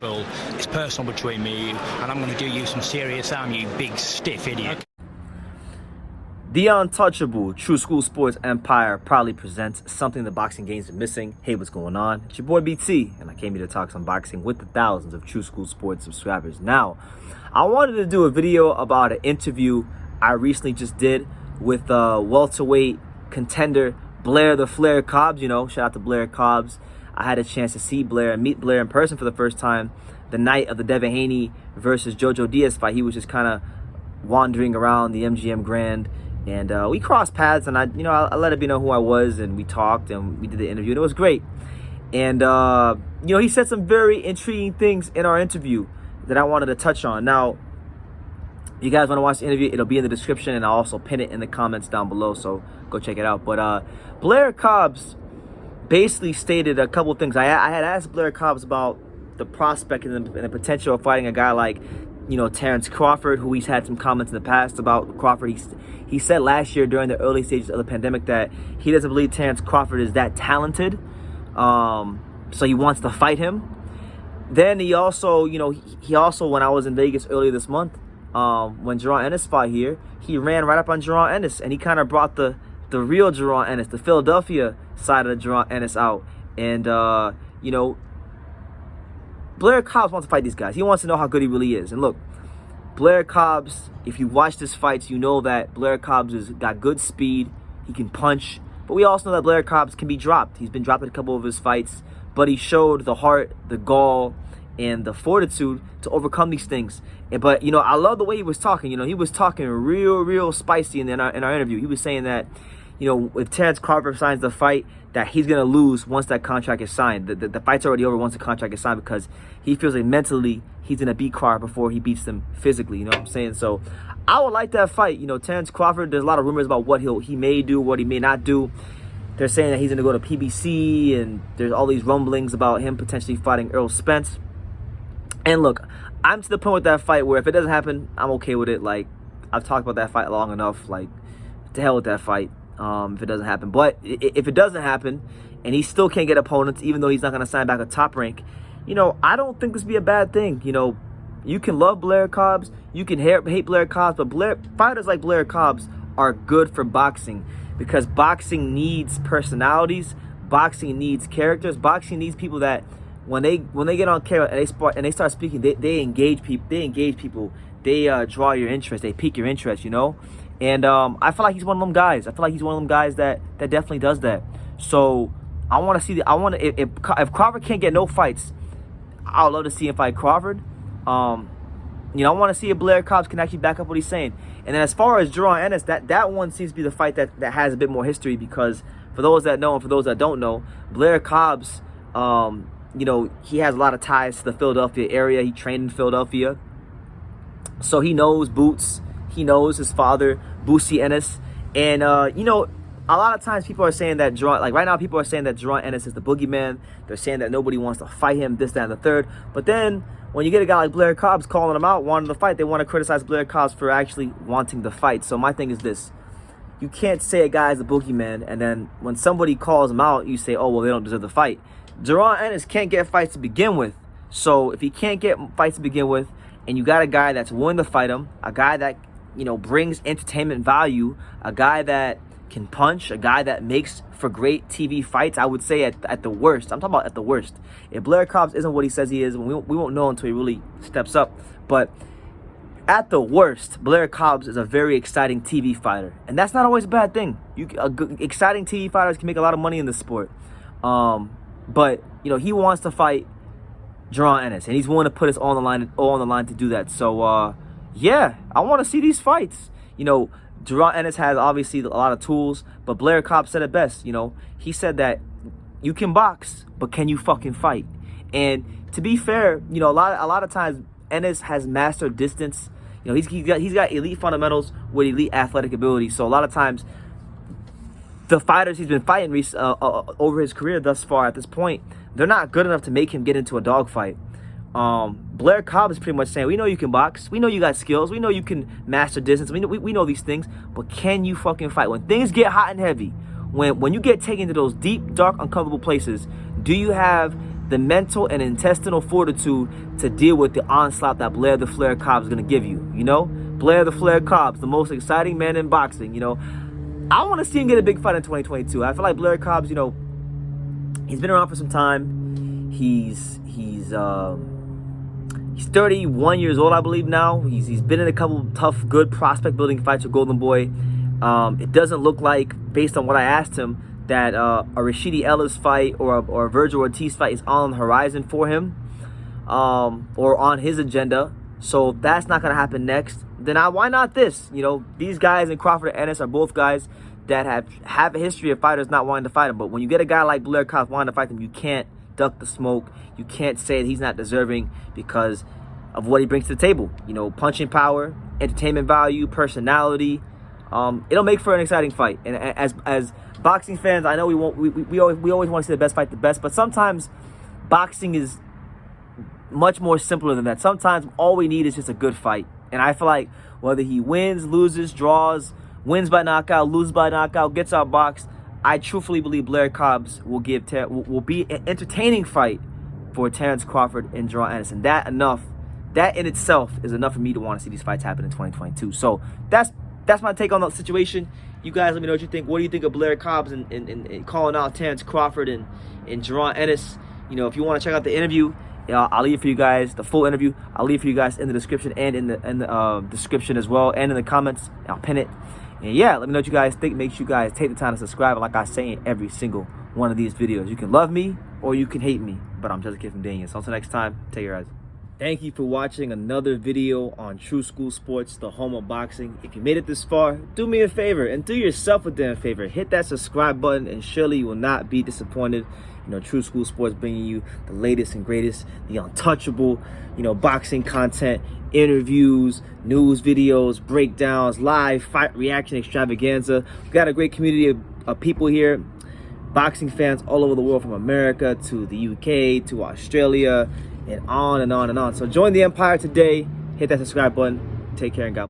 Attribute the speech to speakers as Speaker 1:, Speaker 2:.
Speaker 1: Well, it's personal between me and you, and I'm going to do you some serious harm, you big stiff idiot.
Speaker 2: The untouchable True School Sports Empire proudly presents something the boxing game's been missing. Hey, what's going on? It's your boy BT, and I came here to talk some boxing with the thousands of True School Sports subscribers. Now, I wanted to do a video about an interview I recently just did with welterweight contender Blair the Flair Cobbs. You know, shout out to Blair Cobbs. I had a chance to see Blair and meet Blair in person for the first time the night of the Devin Haney versus Jojo Diaz fight. He was just kind of wandering around the MGM Grand, and we crossed paths, and I let him know who I was, and we talked, and we did the interview, and it was great. And he said some very intriguing things in our interview that I wanted to touch on. Now, if you guys want to watch the interview, it'll be in the description, and I'll also pin it in the comments down below, so go check it out. But Blair Cobbs basically stated a couple of things. I had asked Blair Cobbs about the prospect and the potential of fighting a guy like, Terence Crawford, who he's had some comments in the past about Crawford. He said last year during the early stages of the pandemic that he doesn't believe Terence Crawford is that talented, so he wants to fight him. Then he also, when I was in Vegas earlier this month, when Jaron Ennis fought here, he ran right up on Jaron Ennis, and he kind of brought the real Jaron Ennis, the Philadelphia side of Jaron Ennis out. And, Blair Cobbs wants to fight these guys. He wants to know how good he really is. And look, Blair Cobbs, if you watch this fight, you know that Blair Cobbs has got good speed. He can punch. But we also know that Blair Cobbs can be dropped. He's been dropped in a couple of his fights. But he showed the heart, the gall, and the fortitude to overcome these things. But, I love the way he was talking. He was talking real spicy in our interview. He was saying that, if Terence Crawford signs the fight, that he's going to lose once that contract is signed. The fight's already over once the contract is signed, because he feels like mentally he's going to beat Crawford before he beats them physically. You know what I'm saying? So I would like that fight. Terence Crawford, there's a lot of rumors about what he may do, what he may not do. They're saying that he's going to go to PBC, and there's all these rumblings about him potentially fighting Errol Spence. And look, I'm to the point with that fight where if it doesn't happen, I'm okay with it. Like, I've talked about that fight long enough. Like, to hell with that fight. If it doesn't happen. But if it doesn't happen and he still can't get opponents, even though he's not going to sign back a top rank, I don't think this would be a bad thing. You can love Blair Cobbs, you can hate Blair Cobbs, but fighters like Blair Cobbs are good for boxing, because boxing needs personalities, boxing needs characters, boxing needs people that when they get on camera and they start speaking, they engage people, they draw your interest, they pique your interest, And I feel like he's one of them guys. I feel like he's one of them guys that definitely does that. So I want to see if Crawford can't get no fights, I would love to see him fight Crawford. I want to see if Blair Cobbs can actually back up what he's saying. And then as far as Jaron Ennis, that one seems to be the fight that has a bit more history, because for those that know and for those that don't know, Blair Cobbs, he has a lot of ties to the Philadelphia area. He trained in Philadelphia, so he knows Boots. He knows his father, Boosie Ennis. And, a lot of times people are saying that right now people are saying that Jaron Ennis is the boogeyman. They're saying that nobody wants to fight him, this, that, and the third. But then when you get a guy like Blair Cobbs calling him out, wanting to fight, they want to criticize Blair Cobbs for actually wanting to fight. So my thing is this. You can't say a guy is a boogeyman, and then when somebody calls him out, you say, oh, well, they don't deserve the fight. Jaron Ennis can't get fights to begin with. So if he can't get fights to begin with, and you got a guy that's willing to fight him, a guy that brings entertainment value, a guy that can punch, a guy that makes for great TV fights, I would say at the worst. I'm talking about at the worst. If Blair Cobbs isn't what he says he is, we won't know until he really steps up. But at the worst, Blair Cobbs is a very exciting TV fighter. And that's not always a bad thing. Exciting TV fighters can make a lot of money in this sport. But, he wants to fight Jaron Ennis, and he's willing to put his all on the line to do that. So, yeah, I want to see these fights. Jaron Ennis has obviously a lot of tools, but Blair Cobbs said it best. He said that you can box, but can you fucking fight? And to be fair, a lot of times Ennis has mastered distance. He's got elite fundamentals with elite athletic ability. So a lot of times the fighters he's been fighting over his career thus far at this point, they're not good enough to make him get into a dogfight. Blair Cobbs is pretty much saying, we know you can box, we know you got skills, we know you can master distance, we know these things, but can you fucking fight? When things get hot and heavy, when you get taken to those deep, dark, uncomfortable places, do you have the mental and intestinal fortitude to deal with the onslaught that Blair the Flair Cobbs is going to give you, you know? Blair the Flair Cobbs, the most exciting man in boxing, you know? I want to see him get a big fight in 2022. I feel like Blair Cobbs, you know, he's been around for some time. He's 31 years old, I believe now. He's been in a couple tough, good prospect building fights with Golden Boy. It doesn't look like, based on what I asked him, that a Rashidi Ellis fight or a Virgil Ortiz fight is on the horizon for him, or on his agenda. So if that's not going to happen next, then why not this? You know, these guys and Crawford and Ennis are both guys that have a history of fighters not wanting to fight them. But when you get a guy like Blair Cobbs wanting to fight them, you can't duck the smoke. You can't say that he's not deserving because of what he brings to the table. You know, punching power, entertainment value, personality. It'll make for an exciting fight. And as boxing fans, I know we always want to see the best fight the best, but sometimes boxing is much more simpler than that. Sometimes all we need is just a good fight. And I feel like whether he wins, loses, draws, wins by knockout, loses by knockout, gets outboxed, I truthfully believe Blair Cobbs will be an entertaining fight for Terence Crawford and Jaron Ennis. And that in itself is enough for me to want to see these fights happen in 2022. So that's my take on the situation. You guys let me know what you think. What do you think of Blair Cobbs and calling out Terence Crawford and Jaron Ennis? You know, if you want to check out the interview, I'll leave it for you guys, the full interview. I'll leave it for you guys in the description and in the description as well, and in the comments. I'll pin it. And yeah, let me know what you guys think. Make sure you guys take the time to subscribe. And like I say in every single one of these videos, you can love me or you can hate me, but I'm just a kid from Daniel. So until next time, take care, guys. Thank you for watching another video on True School Sports, the home of boxing. If you made it this far, do me a favor and do yourself a damn favor. Hit that subscribe button and surely you will not be disappointed. You know, True School Sports bringing you the latest and greatest, the untouchable, you know, boxing content, interviews, news videos, breakdowns, live fight reaction extravaganza. We've got a great community of people here, boxing fans all over the world, from America to the UK to Australia, and on and on and on. So join the empire today. Hit that subscribe button. Take care and God bless.